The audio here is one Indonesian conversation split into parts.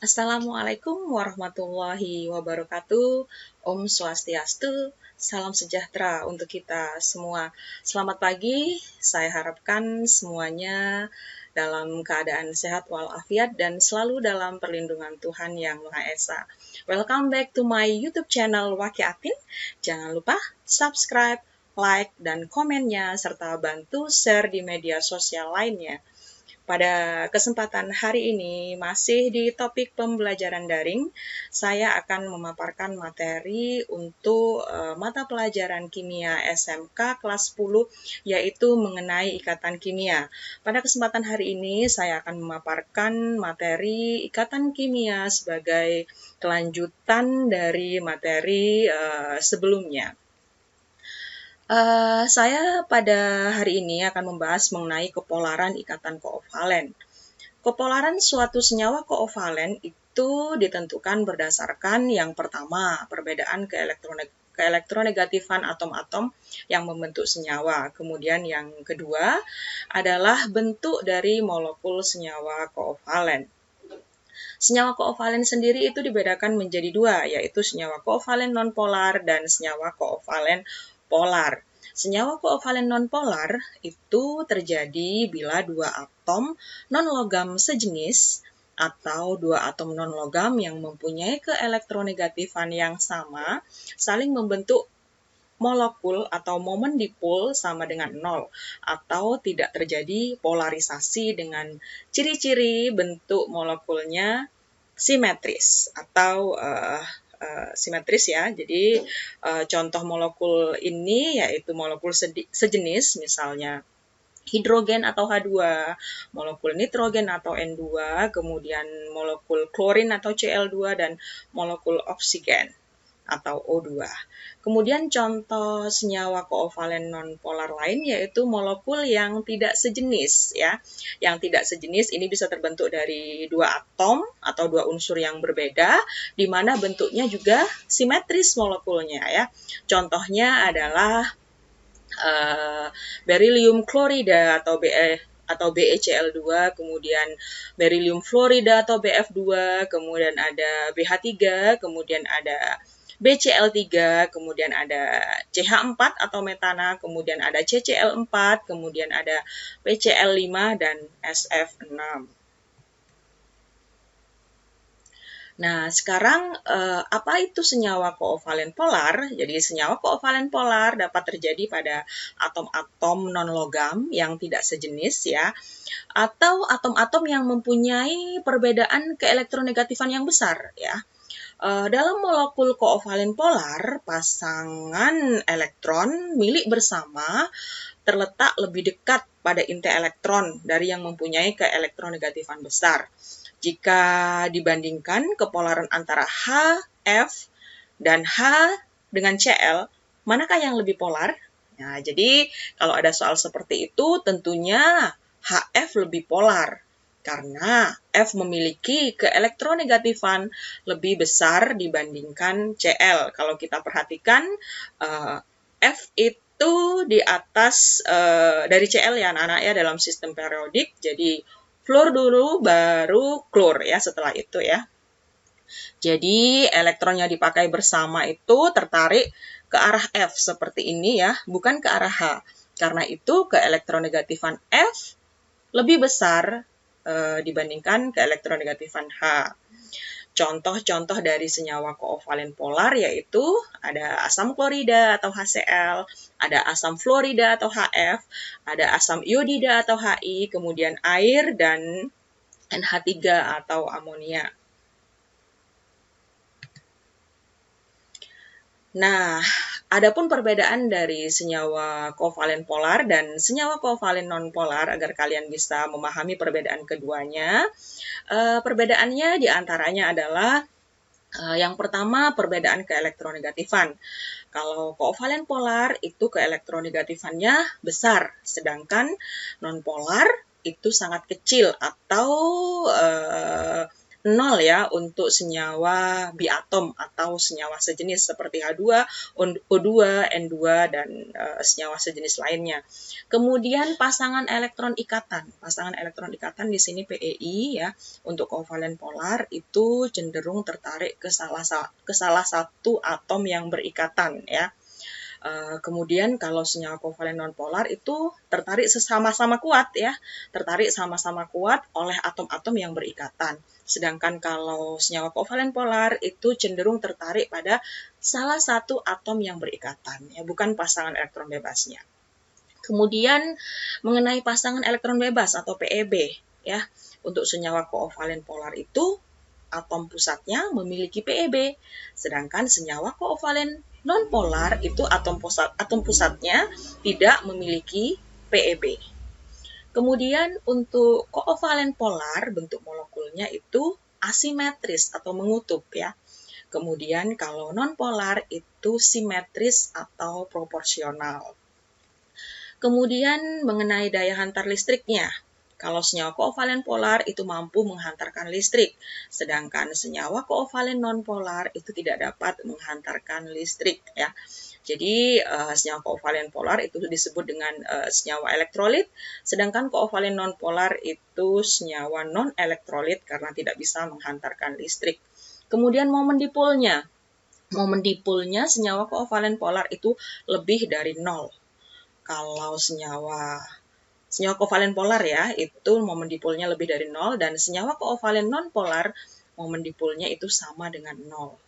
Assalamualaikum warahmatullahi wabarakatuh. Om Swastiastu, salam sejahtera untuk kita semua. Selamat pagi, saya harapkan semuanya dalam keadaan sehat walafiat dan selalu dalam perlindungan Tuhan Yang Maha Esa. Welcome back to my YouTube channel Waki Atin. Jangan lupa subscribe, like, dan komennya, serta bantu share di media sosial lainnya. Pada kesempatan hari ini, masih di topik pembelajaran daring, saya akan memaparkan materi untuk mata pelajaran kimia SMK kelas 10, yaitu mengenai ikatan kimia. Pada kesempatan hari ini, saya akan memaparkan materi ikatan kimia sebagai kelanjutan dari materi sebelumnya. Saya pada hari ini akan membahas mengenai kepolaran ikatan koovalen. Kepolaran suatu senyawa koovalen itu ditentukan berdasarkan yang pertama, perbedaan keelektronegatifan atom-atom yang membentuk senyawa. Kemudian yang kedua adalah bentuk dari molekul senyawa koovalen. Senyawa koovalen sendiri itu dibedakan menjadi dua, yaitu senyawa koovalen nonpolar dan senyawa koovalen polar. Senyawa koovalen nonpolar itu terjadi bila dua atom non-logam sejenis atau dua atom non-logam yang mempunyai keelektronegatifan yang sama saling membentuk molekul atau momen dipol sama dengan 0 atau tidak terjadi polarisasi dengan ciri-ciri bentuk molekulnya simetris atau simetris ya. Jadi contoh molekul ini yaitu molekul sejenis, misalnya hidrogen atau H2, molekul nitrogen atau N2, kemudian molekul klorin atau Cl2 dan molekul oksigen atau O2. Kemudian contoh senyawa koovalen nonpolar lain yaitu molekul yang tidak sejenis ya. Yang tidak sejenis ini bisa terbentuk dari dua atom atau dua unsur yang berbeda di mana bentuknya juga simetris molekulnya ya. Contohnya adalah beryllium klorida atau BeCl2, kemudian beryllium fluorida atau BF2, kemudian ada BH3, kemudian ada BCl3, kemudian ada CH4 atau metana, kemudian ada CCl4, kemudian ada PCl5 dan SF6. Nah, sekarang apa itu senyawa koovalen polar? Jadi senyawa koovalen polar dapat terjadi pada atom-atom non-logam yang tidak sejenis ya, atau atom-atom yang mempunyai perbedaan keelektronegatifan yang besar ya. Dalam molekul koovalen polar, pasangan elektron milik bersama terletak lebih dekat pada inti elektron dari yang mempunyai keelektronegatifan besar. Jika dibandingkan kepolaran antara H, F, dan H dengan Cl, manakah yang lebih polar? Nah, jadi kalau ada soal seperti itu, tentunya HF lebih polar. Karena F memiliki keelektronegatifan lebih besar dibandingkan Cl. Kalau kita perhatikan, F itu di atas dari Cl ya anak-anak ya dalam sistem periodik. Jadi fluor dulu baru klor ya setelah itu ya. Jadi elektron yang dipakai bersama itu tertarik ke arah F seperti ini ya, bukan ke arah H. Karena itu keelektronegatifan F lebih besar dibandingkan keelektronegatifan H. Contoh-contoh dari senyawa koovalen polar yaitu ada asam klorida atau HCl, ada asam fluorida atau HF, ada asam iodida atau HI, kemudian air dan NH3 atau amonia. Nah, adapun perbedaan dari senyawa koovalen polar dan senyawa koovalen nonpolar agar kalian bisa memahami perbedaan keduanya. Perbedaannya diantaranya adalah yang pertama perbedaan keelektronegatifan. Kalau koovalen polar itu keelektronegatifannya besar, sedangkan nonpolar itu sangat kecil atau nol ya untuk senyawa biatom atau senyawa sejenis seperti H2, O2, N2, dan senyawa sejenis lainnya. Kemudian pasangan elektron ikatan. Pasangan elektron ikatan di sini PeI ya, untuk kovalent polar itu cenderung tertarik ke salah satu atom yang berikatan ya. Kemudian kalau senyawa kovalen nonpolar itu tertarik sama-sama kuat ya, tertarik sama-sama kuat oleh atom-atom yang berikatan. Sedangkan kalau senyawa kovalen polar itu cenderung tertarik pada salah satu atom yang berikatan ya, bukan pasangan elektron bebasnya. Kemudian mengenai pasangan elektron bebas atau PeB ya, untuk senyawa kovalent polar itu atom pusatnya memiliki PeB, sedangkan senyawa kovalent nonpolar itu atom pusatnya tidak memiliki PeB. Kemudian untuk kovalent polar bentuk molekulnya itu asimetris atau mengutup ya. Kemudian kalau nonpolar itu simetris atau proporsional. Kemudian mengenai daya hantar listriknya. Kalau senyawa kovalent polar itu mampu menghantarkan listrik, sedangkan senyawa kovalent nonpolar itu tidak dapat menghantarkan listrik ya. Jadi senyawa kovalent polar itu disebut dengan senyawa elektrolit, sedangkan kovalent nonpolar itu senyawa non-elektrolit karena tidak bisa menghantarkan listrik. Kemudian momen dipolnya. Momen dipolnya senyawa kovalent polar itu lebih dari 0. Kalau senyawa kovalent polar ya, itu momen dipolnya lebih dari 0, dan senyawa kovalent nonpolar, momen dipolnya itu sama dengan 0.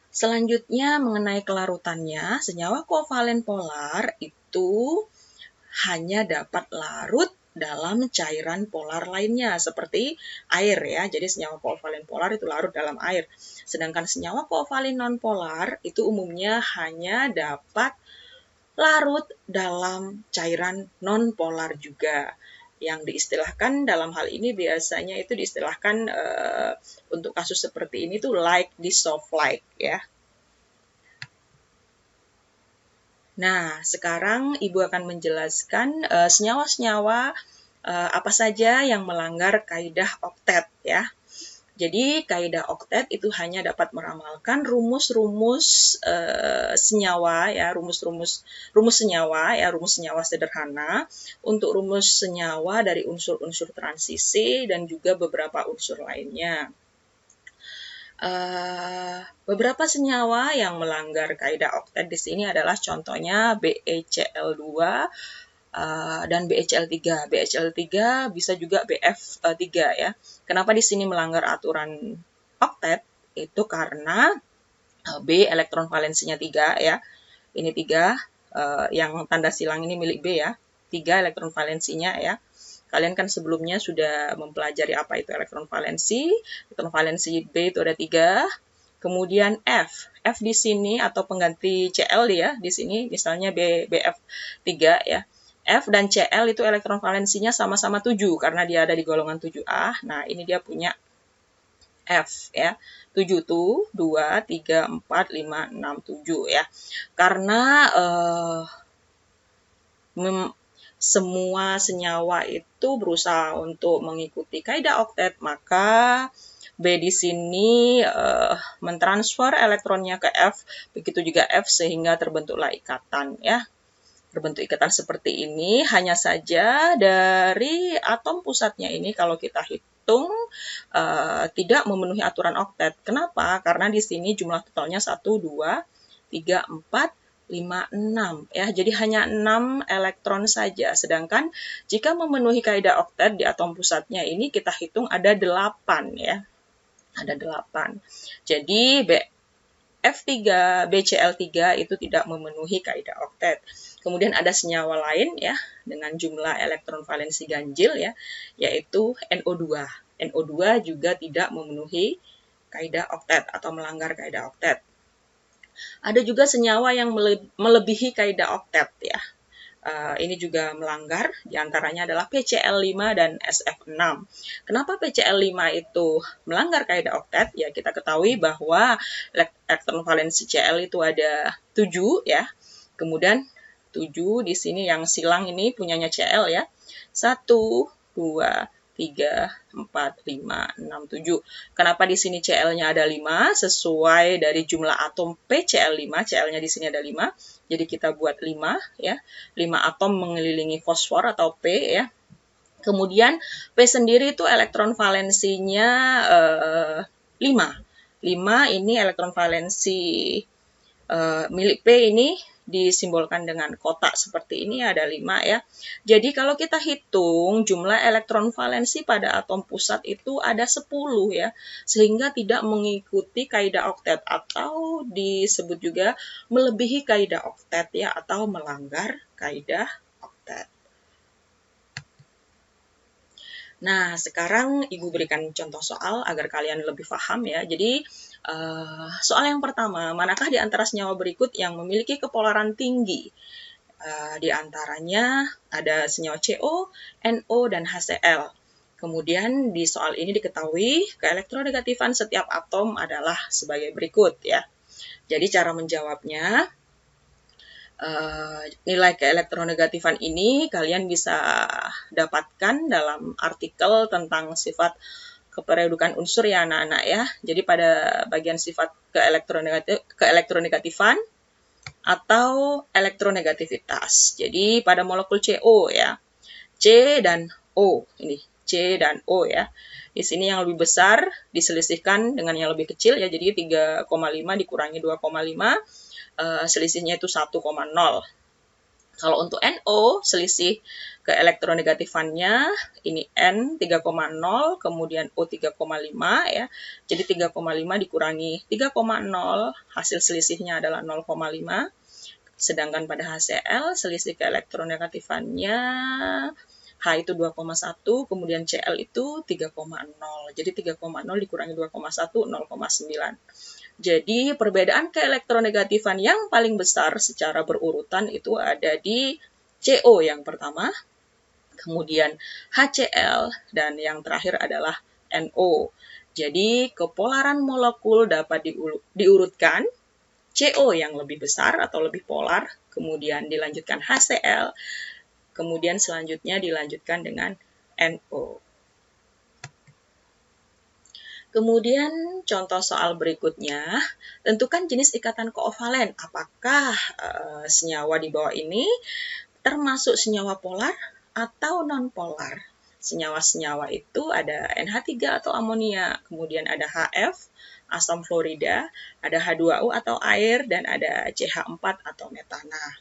Selanjutnya mengenai kelarutannya, senyawa kovalent polar itu hanya dapat larut dalam cairan polar lainnya, seperti air ya. Jadi senyawa kovalent polar itu larut dalam air. Sedangkan senyawa kovalent nonpolar itu umumnya hanya dapat larut dalam cairan nonpolar juga. Yang diistilahkan dalam hal ini biasanya itu diistilahkan untuk kasus seperti ini tuh like dissolve like ya. Nah, sekarang Ibu akan menjelaskan senyawa-senyawa apa saja yang melanggar kaidah oktet ya. Jadi kaidah oktet itu hanya dapat meramalkan rumus-rumus senyawa ya, rumus senyawa sederhana untuk rumus senyawa dari unsur-unsur transisi dan juga beberapa unsur lainnya. Beberapa senyawa yang melanggar kaidah oktet di sini adalah contohnya BeCl2 dan BeCl3. BeCl3 bisa juga BF3 ya. Kenapa di sini melanggar aturan oktet? Itu karena B elektron valensinya 3 ya. Ini 3, yang tanda silang ini milik B ya. 3 elektron valensinya ya. Kalian kan sebelumnya sudah mempelajari apa itu elektron valensi. Elektron valensi B itu ada 3. Kemudian F. F di sini atau pengganti Cl ya. Di sini misalnya BF3 ya. F dan Cl itu elektron valensinya sama-sama 7 karena dia ada di golongan 7A. Nah, ini dia punya F ya. 7 tuh 2, 3, 4, 5, 6, 7 ya. Karena semua senyawa itu berusaha untuk mengikuti kaidah oktet, maka B di sini mentransfer elektronnya ke F, begitu juga F sehingga terbentuklah ikatan ya. Berbentuk ikatan seperti ini, hanya saja dari atom pusatnya ini kalau kita hitung tidak memenuhi aturan oktet. Kenapa? Karena di sini jumlah totalnya 1, 2, 3, 4, 5, 6 ya. Jadi hanya 6 elektron saja. Sedangkan jika memenuhi kaidah oktet di atom pusatnya ini kita hitung ada 8 ya. Ada 8. Jadi F3, BCl3 itu tidak memenuhi kaidah oktet. Kemudian ada senyawa lain ya dengan jumlah elektron valensi ganjil ya, yaitu NO2. NO2 juga tidak memenuhi kaidah oktet atau melanggar kaidah oktet. Ada juga senyawa yang melebihi kaidah oktet ya. Ini juga melanggar, diantaranya adalah PCl5 dan SF6. Kenapa PCl5 itu melanggar kaidah oktet? Ya, kita ketahui bahwa elektron valensi Cl itu ada 7 ya. Kemudian 7 di sini yang silang ini punyanya Cl ya. 1, 2, 3, 4, 5, 6, 7. Kenapa di sini Cl-nya ada 5? Sesuai dari jumlah atom PCl5, Cl-nya di sini ada 5. Jadi kita buat 5 ya. 5 atom mengelilingi fosfor atau P ya. Kemudian P sendiri itu elektron valensinya 5. 5 ini elektron valensi milik P ini disimbolkan dengan kotak seperti ini, ada 5 ya. Jadi kalau kita hitung jumlah elektron valensi pada atom pusat itu ada 10 ya. Sehingga tidak mengikuti kaidah oktet atau disebut juga melebihi kaidah oktet ya, atau melanggar kaidah oktet. Nah, sekarang Ibu berikan contoh soal agar kalian lebih paham ya. Jadi, soal yang pertama, manakah di antara senyawa berikut yang memiliki kepolaran tinggi? Di antaranya ada senyawa CO, NO, dan HCl. Kemudian di soal ini diketahui keelektronegatifan setiap atom adalah sebagai berikut ya. Jadi cara menjawabnya, nilai keelektronegatifan ini kalian bisa dapatkan dalam artikel tentang sifat keperedukan unsur ya anak-anak ya. Jadi pada bagian sifat keelektronegatifan atau elektronegativitas. Jadi pada molekul CO ya, C dan O ini, C dan O ya. Di sini yang lebih besar diselisihkan dengan yang lebih kecil ya, jadi 3,5 dikurangi 2,5. Selisihnya itu 1,0. Kalau untuk NO, selisih keelektronegatifannya ini N 3,0, kemudian O 3,5 ya. Jadi 3,5 dikurangi 3,0, hasil selisihnya adalah 0,5. Sedangkan pada HCl, selisih keelektronegatifannya H itu 2,1, kemudian Cl itu 3,0. Jadi 3,0 dikurangi 2,1, 0,9. Jadi perbedaan keelektronegatifan yang paling besar secara berurutan itu ada di CO yang pertama, kemudian HCl, dan yang terakhir adalah NO. Jadi kepolaran molekul dapat diurutkan CO yang lebih besar atau lebih polar, kemudian dilanjutkan HCl, kemudian selanjutnya dilanjutkan dengan NO. Kemudian contoh soal berikutnya, tentukan jenis ikatan koovalen. Apakah senyawa di bawah ini termasuk senyawa polar atau non-polar? Senyawa-senyawa itu ada NH3 atau amonia, kemudian ada HF, asam fluorida, ada H2O atau air, dan ada CH4 atau metana.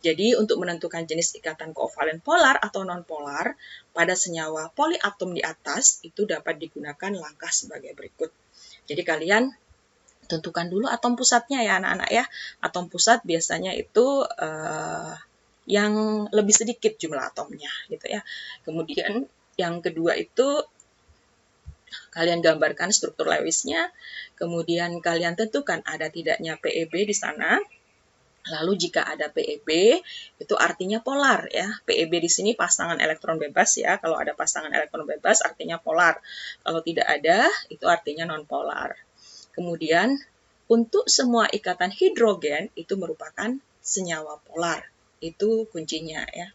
Jadi untuk menentukan jenis ikatan koovalen polar atau non-polar pada senyawa poliatom di atas itu dapat digunakan langkah sebagai berikut. Jadi kalian tentukan dulu atom pusatnya ya anak-anak ya. Atom pusat biasanya itu yang lebih sedikit jumlah atomnya gitu ya. Kemudian yang kedua itu kalian gambarkan struktur Lewisnya. Kemudian kalian tentukan ada tidaknya PEB di sana. Lalu jika ada PEB, itu artinya polar ya. PEB di sini pasangan elektron bebas ya. Kalau ada pasangan elektron bebas artinya polar. Kalau tidak ada, itu artinya non-polar. Kemudian, untuk semua ikatan hidrogen itu merupakan senyawa polar. Itu kuncinya ya.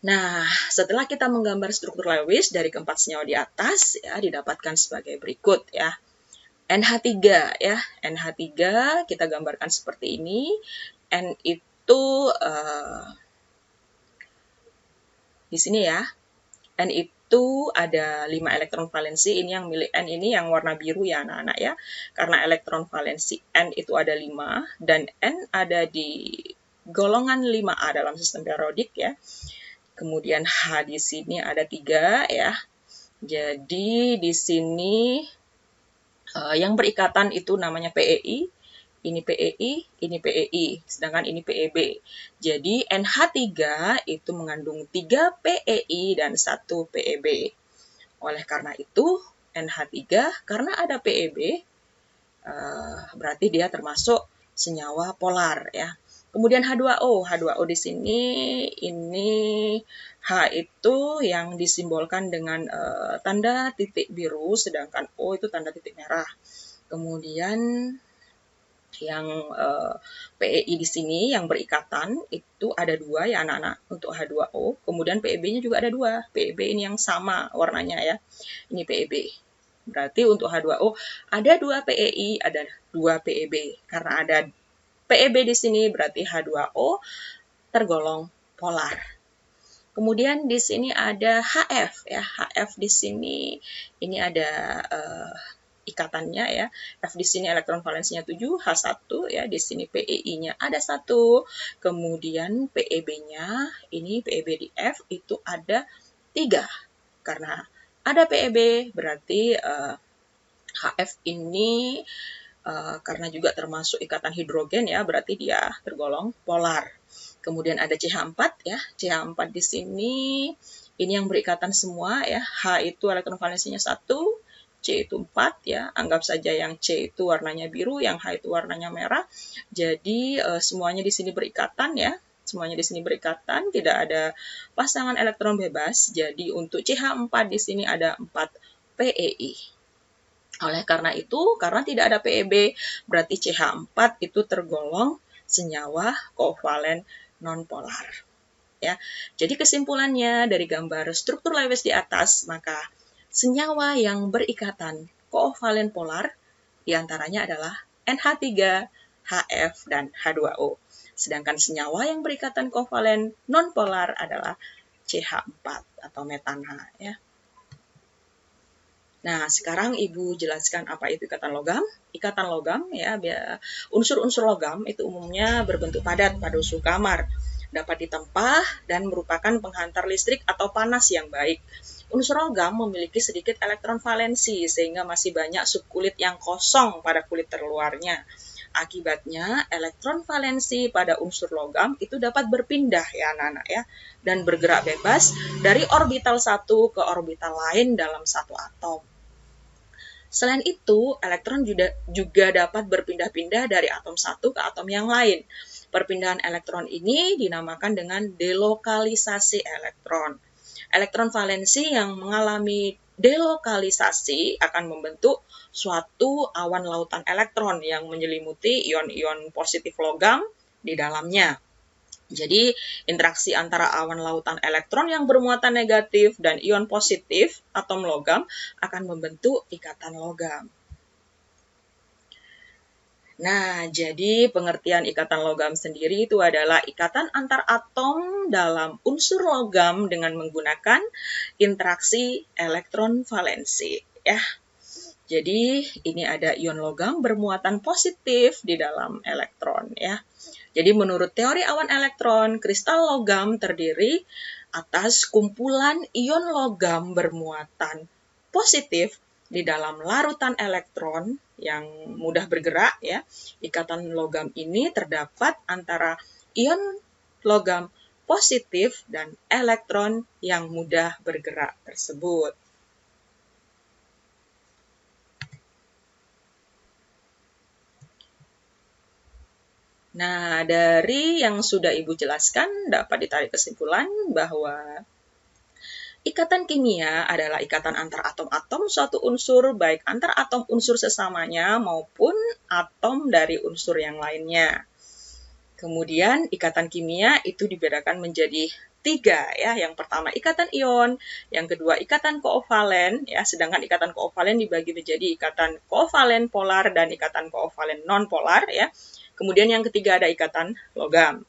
Nah, setelah kita menggambar struktur Lewis dari keempat senyawa di atas, ya didapatkan sebagai berikut ya. NH3 ya, NH3 kita gambarkan seperti ini. N itu di sini ya. N itu ada 5 elektron valensi. Ini yang milik N ini yang warna biru ya anak-anak ya. Karena elektron valensi N itu ada 5 dan N ada di golongan 5A dalam sistem periodik ya. Kemudian H di sini ada 3 ya. Jadi di sini yang berikatan itu namanya PEI, ini PEI, ini PEI, sedangkan ini PEB. Jadi NH3 itu mengandung 3 PEI dan 1 PEB. Oleh karena itu, NH3 karena ada PEB, berarti dia termasuk senyawa polar ya. Kemudian H2O, H2O di sini ini H itu yang disimbolkan dengan tanda titik biru, sedangkan O itu tanda titik merah. Kemudian Yang PEI di sini yang berikatan itu ada dua ya anak-anak untuk H2O. Kemudian PEB-nya juga ada dua. PEB ini yang sama warnanya ya. Ini PEB. Berarti untuk H2O ada dua PEI, ada dua PEB. Karena ada PEB di sini berarti H2O tergolong polar. Kemudian di sini ada HF ya. HF di sini ini ada ikatannya ya. F di sini elektron valensinya 7, H1 ya, di sini PEI-nya ada 1. Kemudian PEB-nya, ini PEB di F itu ada 3. Karena ada PEB berarti HF ini karena juga termasuk ikatan hidrogen ya, berarti dia tergolong polar. Kemudian ada CH4 ya. CH4 di sini ini yang berikatan semua ya. H itu elektron valensinya 1, C itu 4 ya, anggap saja yang C itu warnanya biru, yang H itu warnanya merah. Jadi semuanya di sini berikatan ya, semuanya di sini berikatan, tidak ada pasangan elektron bebas. Jadi untuk CH4 di sini ada 4 PEI. Oleh karena itu, karena tidak ada PEB, berarti CH4 itu tergolong senyawa kovalent nonpolar. Ya. Jadi kesimpulannya dari gambar struktur Lewis di atas, maka senyawa yang berikatan kovalent polar diantaranya adalah NH3, HF, dan H2O. Sedangkan senyawa yang berikatan kovalent nonpolar adalah CH4 atau metana. Ya. Nah, sekarang Ibu jelaskan apa itu ikatan logam. Ikatan logam, ya, unsur-unsur logam itu umumnya berbentuk padat pada usul kamar, dapat ditempah dan merupakan penghantar listrik atau panas yang baik. Unsur logam memiliki sedikit elektron valensi sehingga masih banyak subkulit yang kosong pada kulit terluarnya. Akibatnya, elektron valensi pada unsur logam itu dapat berpindah ya anak-anak ya, dan bergerak bebas dari orbital satu ke orbital lain dalam satu atom. Selain itu, elektron juga dapat berpindah-pindah dari atom satu ke atom yang lain. Perpindahan elektron ini dinamakan dengan delokalisasi elektron. Elektron valensi yang mengalami delokalisasi akan membentuk suatu awan lautan elektron yang menyelimuti ion-ion positif logam di dalamnya. Jadi, interaksi antara awan lautan elektron yang bermuatan negatif dan ion positif atom logam akan membentuk ikatan logam. Nah, jadi pengertian ikatan logam sendiri itu adalah ikatan antar atom dalam unsur logam dengan menggunakan interaksi elektron valensi. Ya. Jadi, ini ada ion logam bermuatan positif di dalam elektron. Ya. Jadi, menurut teori awan elektron, kristal logam terdiri atas kumpulan ion logam bermuatan positif di dalam larutan elektron yang mudah bergerak ya. Ikatan logam ini terdapat antara ion logam positif dan elektron yang mudah bergerak tersebut. Nah, dari yang sudah Ibu jelaskan dapat ditarik kesimpulan bahwa ikatan kimia adalah ikatan antar atom-atom suatu unsur, baik antar atom unsur sesamanya maupun atom dari unsur yang lainnya. Kemudian ikatan kimia itu dibedakan menjadi 3 ya. Yang pertama ikatan ion, yang kedua ikatan koovalen ya, sedangkan ikatan koovalen dibagi menjadi ikatan koovalen polar dan ikatan koovalen non-polar ya. Kemudian yang ketiga ada ikatan logam.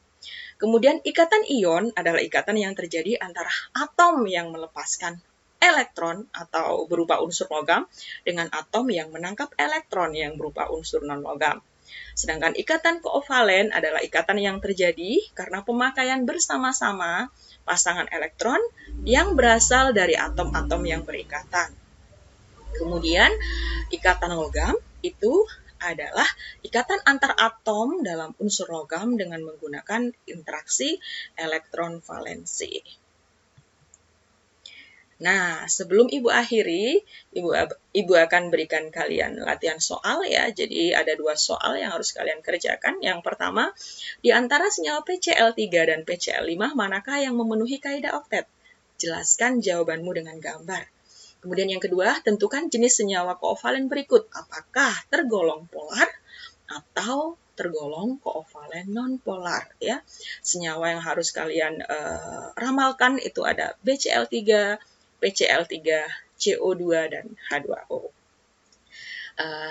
Kemudian ikatan ion adalah ikatan yang terjadi antara atom yang melepaskan elektron atau berupa unsur logam dengan atom yang menangkap elektron yang berupa unsur non-logam. Sedangkan ikatan koovalen adalah ikatan yang terjadi karena pemakaian bersama-sama pasangan elektron yang berasal dari atom-atom yang berikatan. Kemudian ikatan logam itu adalah ikatan antar atom dalam unsur logam dengan menggunakan interaksi elektron valensi. Nah, sebelum Ibu akhiri, Ibu akan berikan kalian latihan soal ya. Jadi ada 2 soal yang harus kalian kerjakan. Yang pertama, di antara senyawa PCl3 dan PCl5, manakah yang memenuhi kaidah oktet? Jelaskan jawabanmu dengan gambar. Kemudian yang kedua, tentukan jenis senyawa koovalen berikut. Apakah tergolong polar atau tergolong koovalen nonpolar ya. Senyawa yang harus kalian ramalkan itu ada BCl3, PCl3, CO2 dan H2O.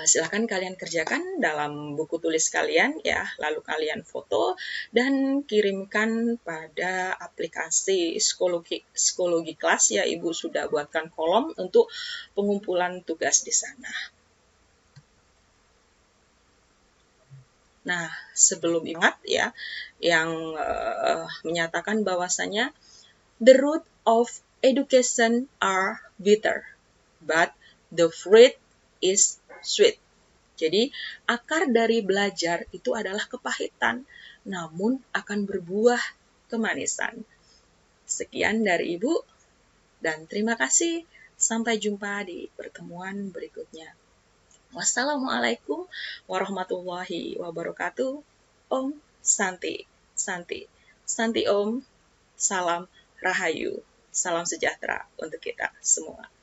Silahkan kalian kerjakan dalam buku tulis kalian ya, lalu kalian foto dan kirimkan pada aplikasi psikologi kelas ya. Ibu sudah buatkan kolom untuk pengumpulan tugas di sana. Nah, sebelum ingat ya, yang menyatakan bahwasanya the root of education are bitter, but the fruit is sweet. Jadi, akar dari belajar itu adalah kepahitan, namun akan berbuah kemanisan. Sekian dari Ibu, dan terima kasih. Sampai jumpa di pertemuan berikutnya. Wassalamualaikum warahmatullahi wabarakatuh. Om Santi, Santi, Santi Om. Salam Rahayu. Salam sejahtera untuk kita semua.